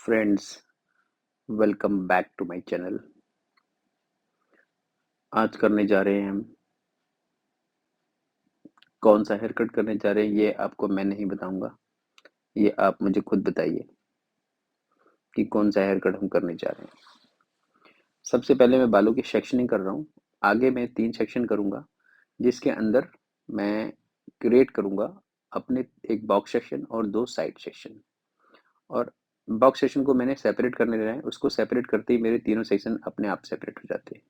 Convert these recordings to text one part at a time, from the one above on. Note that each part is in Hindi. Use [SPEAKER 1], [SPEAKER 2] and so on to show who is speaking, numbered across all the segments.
[SPEAKER 1] Friends, welcome back to my channel. आज करने जा रहे हैं हम कौन सा हेयर कट करने जा रहे हैं, ये आपको मैं नहीं बताऊंगा। ये आप मुझे खुद बताइए कि कौन सा हेयर कट हम करने जा रहे हैं। सबसे पहले मैं बालों की सेक्शनिंग कर रहा हूँ। आगे मैं 3 सेक्शन करूंगा, जिसके अंदर मैं क्रिएट करूंगा अपने एक बॉक्स सेक्शन और 2 साइड सेक्शन। और बॉक्स सेक्शन को मैंने सेपरेट करने देना है। उसको सेपरेट करते ही मेरे तीनों सेक्शन अपने आप सेपरेट हो जाते हैं।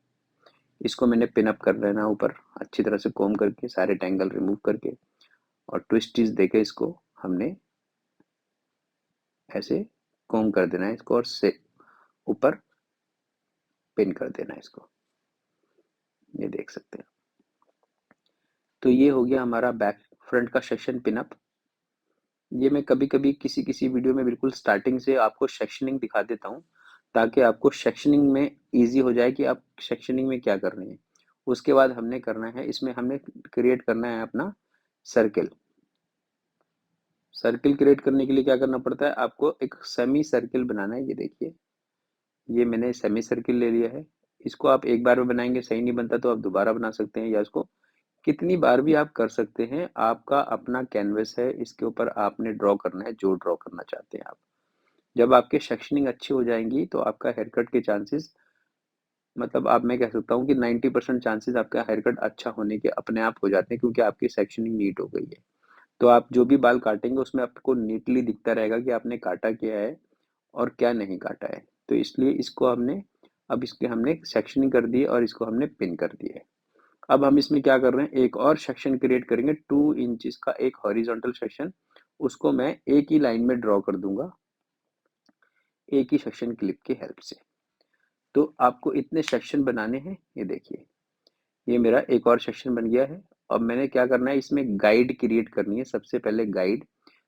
[SPEAKER 1] इसको मैंने पिन अप कर लेना ऊपर, अच्छी तरह से कोम करके सारे टेंगल रिमूव करके, और ट्विस्टीज देके इसको हमने ऐसे कोम कर देना है इसको, और से ऊपर पिन कर देना है इसको। ये देख सकते हैं। तो ये हो गया हमारा बैक फ्रंट का सेक्शन पिन अप। ये मैं कभी कभी किसी किसी वीडियो में बिल्कुल स्टार्टिंग से आपको सेक्शनिंग दिखा देता हूँ, ताकि आपको सेक्शनिंग में इजी हो जाए कि आप सेक्शनिंग में क्या कर रहे हैं। उसके बाद हमने करना है, इसमें हमने क्रिएट करना है अपना सर्किल। सर्किल क्रिएट करने के लिए क्या करना पड़ता है, आपको एक सेमी सर्किल बनाना है। ये देखिए, ये मैंने सेमी सर्किल ले लिया है। इसको आप एक बार में बनाएंगे, सही नहीं बनता तो आप दोबारा बना सकते हैं, या इसको कितनी बार भी आप कर सकते हैं। आपका अपना कैनवस है, इसके ऊपर आपने ड्रॉ करना है जो ड्रॉ करना चाहते हैं आप। जब आपके सेक्शनिंग अच्छी हो जाएंगी तो आपका हेयर कट के चांसेस, मतलब आप, मैं कह सकता हूँ कि 90% चांसेस आपका हेयर कट अच्छा होने के अपने आप हो जाते हैं, क्योंकि आपकी सेक्शनिंग नीट हो गई है। तो आप जो भी बाल काटेंगे उसमें आपको नीटली दिखता रहेगा कि आपने काटा क्या है और क्या नहीं काटा है। तो इसलिए इसको हमने, अब इसके हमने सेक्शनिंग कर दी और इसको हमने पिन कर दिया है। अब हम इसमें क्या कर रहे हैं, एक और सेक्शन क्रिएट करेंगे 2 इंचेस का, एक हॉरिजॉन्टल सेक्शन। उसको मैं एक ही लाइन में ड्रॉ कर दूंगा, एक ही सेक्शन क्लिप की हेल्प से। तो आपको इतने सेक्शन बनाने हैं। ये देखिए, ये मेरा एक और सेक्शन बन गया है। अब मैंने क्या करना है, इसमें गाइड क्रिएट करनी है। सबसे पहले गाइड,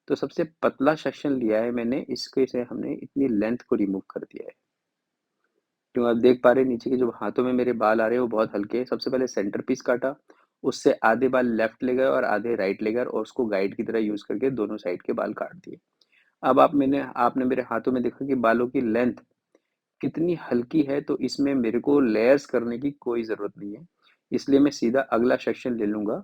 [SPEAKER 1] तो सबसे पतला सेक्शन लिया है मैंने, इसके से हमने इतनी लेंथ को रिमूव कर दिया है। तो आप देख पा रहे हैं नीचे के जो हाथों में मेरे बाल आ रहे हैं वो बहुत हल्के हैं। सबसे पहले सेंटर पीस काटा, उससे आधे बाल लेफ्ट ले गए और आधे राइट ले गए, और उसको गाइड की तरह यूज करके दोनों साइड के बाल काट दिए। अब आपने मेरे हाथों में देखा कि बालों की लेंथ कितनी हल्की है, तो इसमें मेरे को लेयर्स करने की कोई ज़रूरत नहीं है। इसलिए मैं सीधा अगला सेक्शन ले लूँगा,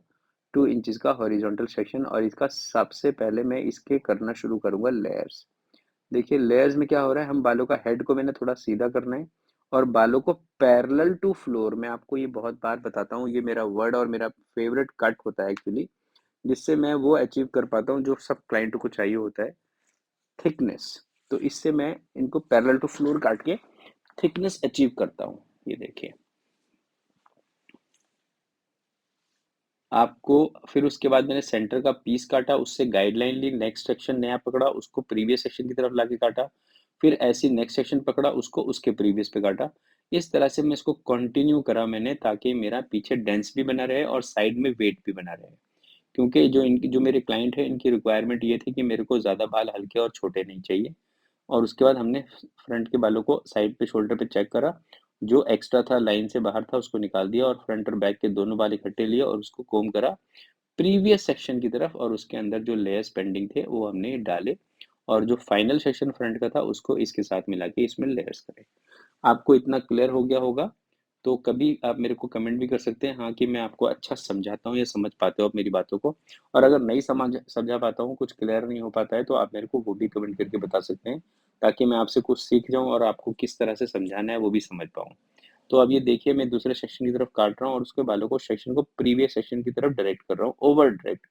[SPEAKER 1] 2 इंचेस का हॉरिजॉन्टल सेक्शन, और इसका सबसे पहले मैं इसके करना शुरू करूँगा लेयर्स। देखिए लेयर्स में क्या हो रहा है, हम बालों का हेड को मैंने थोड़ा सीधा करना है, और बालों को पैरेलल टू फ्लोर, मैं आपको ये बहुत बार बताता हूँ, ये मेरा वर्ड और मेरा फेवरेट कट होता है एक्चुअली, जिससे मैं वो अचीव कर पाता हूँ जो सब क्लाइंट को चाहिए होता है, थिकनेस। तो इससे मैं इनको पैरेलल टू फ्लोर काट के थिकनेस अचीव करता हूँ। ये देखिए आपको, फिर उसके बाद मैंने सेंटर का पीस काटा, उससे गाइडलाइन ली, नेक्स्ट सेक्शन नया पकड़ा, उसको प्रीवियस सेक्शन की तरफ लाके काटा, फिर ऐसी नेक्स्ट सेक्शन पकड़ा, उसको उसके प्रीवियस पे काटा। इस तरह से मैं इसको कंटिन्यू करा मैंने, ताकि मेरा पीछे डेंस भी बना रहे और साइड में वेट भी बना रहे। क्योंकि जो मेरे क्लाइंट है, इनकी रिक्वायरमेंट ये थी कि मेरे को ज़्यादा बाल हल्के और छोटे नहीं चाहिए। और उसके बाद हमने फ्रंट के बालों को साइड पे शोल्डर पे चेक करा, जो एक्स्ट्रा था लाइन से बाहर था उसको निकाल दिया, और फ्रंट और बैक के दोनों बाल इकट्ठे लिए और उसको कोम करा प्रीवियस सेक्शन की तरफ, और उसके अंदर जो लेयर्स पेंडिंग थे वो हमने डाले, और जो फाइनल सेक्शन फ्रंट का था उसको इसके साथ मिला के इसमें लेयर्स करे। आपको इतना क्लियर हो गया होगा। तो कभी आप मेरे को कमेंट भी कर सकते हैं, हाँ, कि मैं आपको अच्छा समझाता हूँ या समझ पाते हो आप मेरी बातों को। और अगर नहीं समझा पाता हूँ, कुछ क्लियर नहीं हो पाता है, तो आप मेरे को वो भी कमेंट करके बता सकते हैं, ताकि मैं आपसे कुछ सीख जाऊँ और आपको किस तरह से समझाना है वो भी समझ पाऊँ। तो अब ये देखिए, मैं दूसरे सेक्शन की तरफ काट रहा हूँ और उसके बालों को सेक्शन को प्रीवियस सेक्शन की तरफ डायरेक्ट कर रहा हूँ, ओवर डायरेक्ट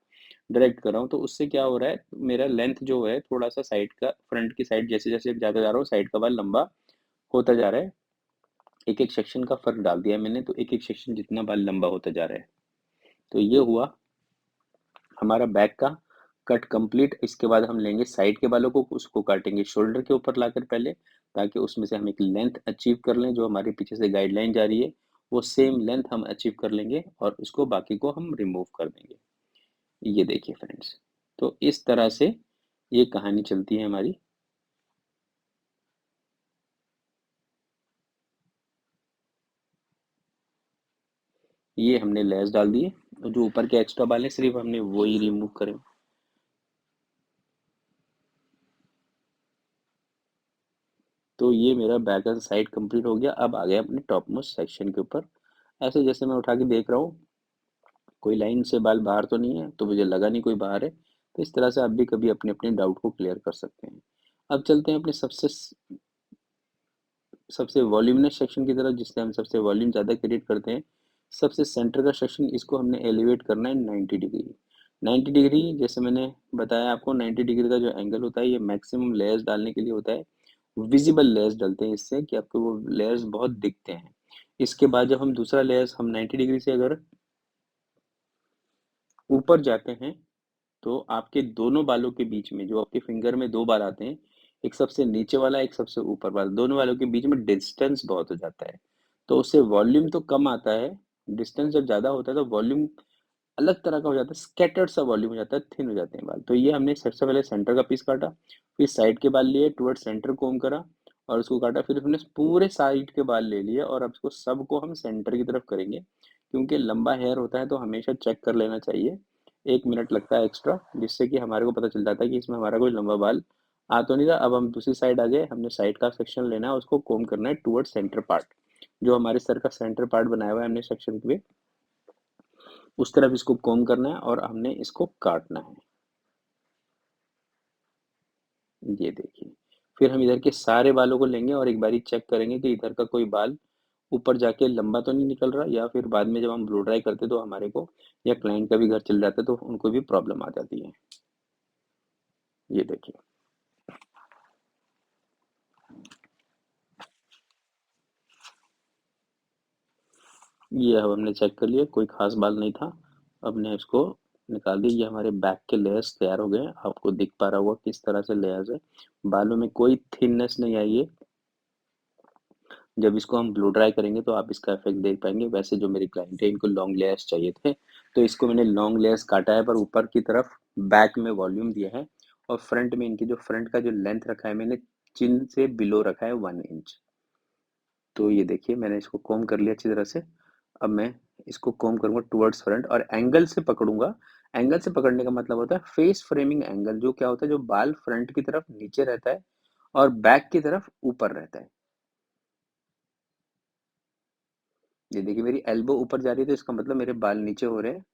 [SPEAKER 1] डायरेक्ट कर रहा हूँ। तो उससे क्या हो रहा है, मेरा लेंथ जो है थोड़ा सा साइड का, फ्रंट की साइड जैसे जैसे जाता जा रहा हूँ, साइड का बाल लंबा होता जा रहा है। एक एक सेक्शन का फर्क डाल दिया मैंने, तो एक एक सेक्शन जितना बाल लंबा होता जा रहा है। तो ये हुआ हमारा बैक का कट कंप्लीट। इसके बाद हम लेंगे साइड के बालों को, उसको काटेंगे शोल्डर के ऊपर लाकर पहले, ताकि उसमें से हम एक लेंथ अचीव कर लें, जो हमारे पीछे से गाइडलाइन जा रही है वो सेम लेंथ हम अचीव कर लेंगे, और उसको बाकी को हम रिमूव कर देंगे। ये देखिए फ्रेंड्स, तो इस तरह से ये कहानी चलती है हमारी। ये हमने लेस डाल दिए, जो ऊपर के एक्स्ट्रा बाल है सिर्फ हमने वो ही रिमूव करें। तो ये मेरा बैक का साइड कंप्लीट हो गया। अब आ गया अपने टॉप मोस्ट सेक्शन के ऊपर। ऐसे जैसे मैं उठा के देख रहा हूँ, कोई लाइन से बाल बाहर तो नहीं है, तो मुझे लगा नहीं कोई बाहर है। तो इस तरह से आप भी कभी अपने अपने डाउट को क्लियर कर सकते हैं। अब चलते हैं अपने सबसे सबसे वॉल्यूमिनस सेक्शन की तरफ, जिससे हम सबसे वॉल्यूम ज़्यादा क्रिएट करते हैं। सबसे सेंटर का सेक्शन, इसको हमने एलिवेट करना है 90 डिग्री। 90 डिग्री, जैसे मैंने बताया आपको, 90 डिग्री का जो एंगल होता है ये मैक्सिमम लेयर्स डालने के लिए होता है। विजिबल लेयर्स डलते हैं इससे कि आपको वो लेयर्स बहुत दिखते हैं। इसके बाद जब हम दूसरा लेयर्स हम 90 डिग्री से अगर ऊपर जाते हैं, तो आपके दोनों बालों के बीच में, जो आपके फिंगर में दो बाल आते हैं, एक सबसे नीचे वाला, एक सबसे ऊपर वाला, दोनों बालों के बीच में डिस्टेंस बहुत हो जाता है। तो उससे वॉल्यूम तो कम आता है। डिस्टेंस जब ज़्यादा होता है तो वॉल्यूम अलग तरह का हो जाता है, स्कैटर्ड सा वॉल्यूम हो जाता है, थिन हो जाते हैं बाल। तो ये हमने सबसे पहले सेंटर का पीस काटा, फिर साइड के बाल लिए, टुवर्ड सेंटर कोम करा और उसको काटा, फिर हमने पूरे साइड के बाल ले लिए और अब इसको सबको हम सेंटर की तरफ करेंगे। क्योंकि लंबा हेयर होता है तो हमेशा चेक कर लेना चाहिए। 1 मिनट लगता है एक्स्ट्रा, जिससे कि हमारे को पता चल जाता है कि इसमें हमारा कोई लंबा बाल आ तो नहीं रहा। अब हम दूसरी साइड आ गए, हमने साइड का सेक्शन लेना है, उसको कोम करना है टुवर्ड सेंटर पार्ट। जो हमारे सर का सेंटर पार्ट बनाया हुआ है हमने सेक्शन पे, उस तरफ इसको कोम करना है और हमने इसको काटना है। ये देखिए, फिर हम इधर के सारे बालों को लेंगे और एक बारी चेक करेंगे कि इधर का कोई बाल ऊपर जाके लंबा तो नहीं निकल रहा, या फिर बाद में जब हम ब्लो ड्राई करते तो हमारे को या क्लाइंट का भी घर चल जाता है तो उनको भी प्रॉब्लम आ जाती है। ये देखिए, ये अब हमने चेक कर लिया, कोई खास बाल नहीं था। अब ने इसको निकाल दिया। ये हमारे बैक के लेयर्स तैयार हो गए। आपको दिख पा रहा होगा किस तरह से लेयर्स है। बालों में कोई थिननेस नहीं आई है। जब इसको हम ब्लो ड्राई करेंगे तो आप इसका इफेक्ट देख पाएंगे। वैसे जो मेरी क्लाइंट है, इनको लॉन्ग लेयर्स चाहिए थे, तो इसको मैंने लॉन्ग लेयर्स काटा है, पर ऊपर की तरफ बैक में वॉल्यूम दिया है। और फ्रंट में इनकी जो फ्रंट का जो लेंथ रखा है मैंने, चिन से बिलो रखा है 1 इंच। तो ये देखिए, मैंने इसको कॉम कर लिया अच्छी तरह से। अब मैं इसको कॉम करूंगा टुवर्ड्स फ्रंट और एंगल से पकड़ूंगा। एंगल से पकड़ने का मतलब होता है फेस फ्रेमिंग एंगल, जो क्या होता है, जो बाल फ्रंट की तरफ नीचे रहता है और बैक की तरफ ऊपर रहता है। ये देखिए, मेरी एल्बो ऊपर जा रही है तो इसका मतलब मेरे बाल नीचे हो रहे हैं।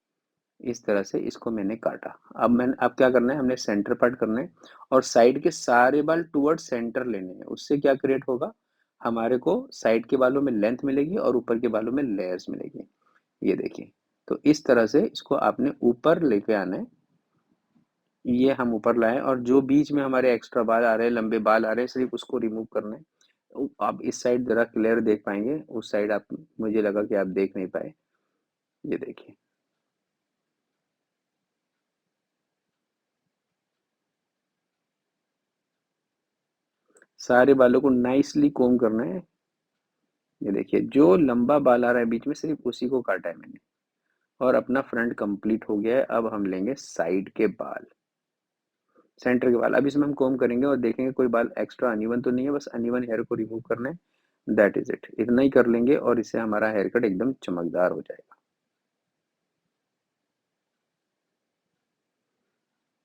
[SPEAKER 1] इस तरह से इसको मैंने काटा। अब क्या करना है, हमने सेंटर पार्ट करना है और साइड के सारे बाल टुवर्ड सेंटर लेने हैं। उससे क्या क्रिएट होगा, हमारे को साइड के बालों में लेंथ मिलेगी और ऊपर के बालों में लेयर्स मिलेगी। ये देखिए, तो इस तरह से इसको आपने ऊपर लेके आना है। ये हम ऊपर लाए और जो बीच में हमारे एक्स्ट्रा बाल आ रहे हैं, लंबे बाल आ रहे हैं, सिर्फ उसको रिमूव करना है। आप इस साइड जरा क्लियर देख पाएंगे, उस साइड आप, मुझे लगा कि आप देख नहीं पाए। ये देखिए, सारे बालों को नाइसली कोम करना है। ये देखिए, जो लंबा बाल आ रहा है बीच में, सिर्फ उसी को काटा है मैंने और अपना फ्रंट कंप्लीट हो गया है। अब हम लेंगे साइड के बाल, सेंटर के बाल। अब इसमें हम कोम करेंगे और देखेंगे कोई बाल एक्स्ट्रा अनइवन तो नहीं है। बस अनइवन हेयर को रिमूव करना है, दैट इज इट। इतना ही कर लेंगे और इससे हमारा हेयर कट एकदम चमकदार हो जाएगा।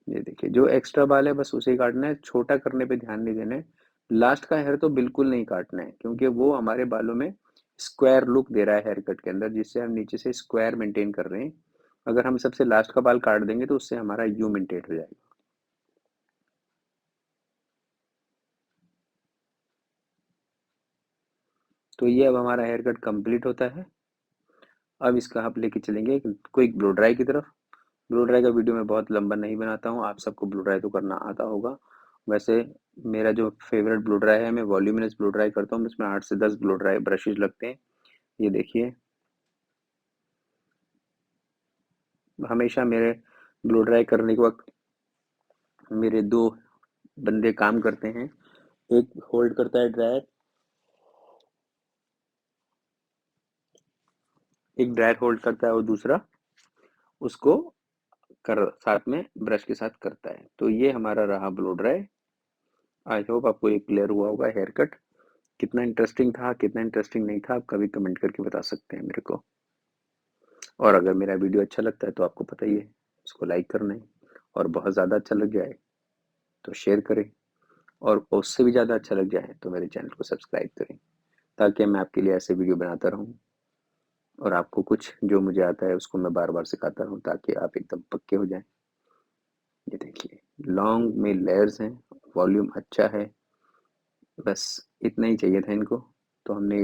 [SPEAKER 1] ये देखिए, जो एक्स्ट्रा बाल है बस उसे ही काटना है, छोटा करने पे ध्यान नहीं देना है। लास्ट का हेयर तो बिल्कुल नहीं काटना है, क्योंकि वो हमारे बालों में स्क्वायर लुक दे रहा है हेयर कट के अंदर, जिससे हम नीचे से स्क्वायर मेंटेन कर रहे हैं। अगर हम सबसे लास्ट का बाल काट देंगे तो उससे हमारा यू मेंटेन हो जाएगा। तो ये अब हमारा हेयर कट कंप्लीट होता है। अब इसका आप लेके चलेंगे क्विक ब्लो ड्राई की तरफ। ब्लो ड्राई का वीडियो मैं बहुत लंबा नहीं बनाता हूँ, आप सबको ब्लो ड्राई तो करना आता होगा। वैसे मेरा जो फेवरेट ब्लो ड्राई है, मैं वॉल्यूमिनस ब्लो ड्राई करता हूँ, इसमें 8 से 10 ब्लो ड्राई ब्रशेज लगते हैं। ये देखिए, हमेशा मेरे ब्लो ड्राई करने के वक्त मेरे दो बंदे काम करते हैं। एक होल्ड करता है ड्रायर, एक ड्रायर होल्ड करता है और दूसरा उसको कर साथ में ब्रश के साथ करता है। तो ये हमारा रहा ब्लो ड्राई। आई होप आपको ये क्लियर हुआ होगा हेयर कट। कितना इंटरेस्टिंग था, कितना इंटरेस्टिंग नहीं था, आप कभी कमेंट करके बता सकते हैं मेरे को। और अगर मेरा वीडियो अच्छा लगता है तो आपको पता ही है, इसको लाइक करना है। और बहुत ज़्यादा अच्छा लग जाए तो शेयर करें। और उससे भी ज़्यादा अच्छा लग जाए तो मेरे चैनल को सब्सक्राइब करें, ताकि मैं आपके लिए ऐसे वीडियो बनाता रहूँ और आपको कुछ जो मुझे आता है उसको मैं बार-बार सिखाता रहूँ, ताकि आप एकदम पक्के हो जाएँ। ये देखिए, लॉन्ग में लेयर्स हैं, वॉल्यूम अच्छा है, बस इतना ही चाहिए था इनको। तो हमने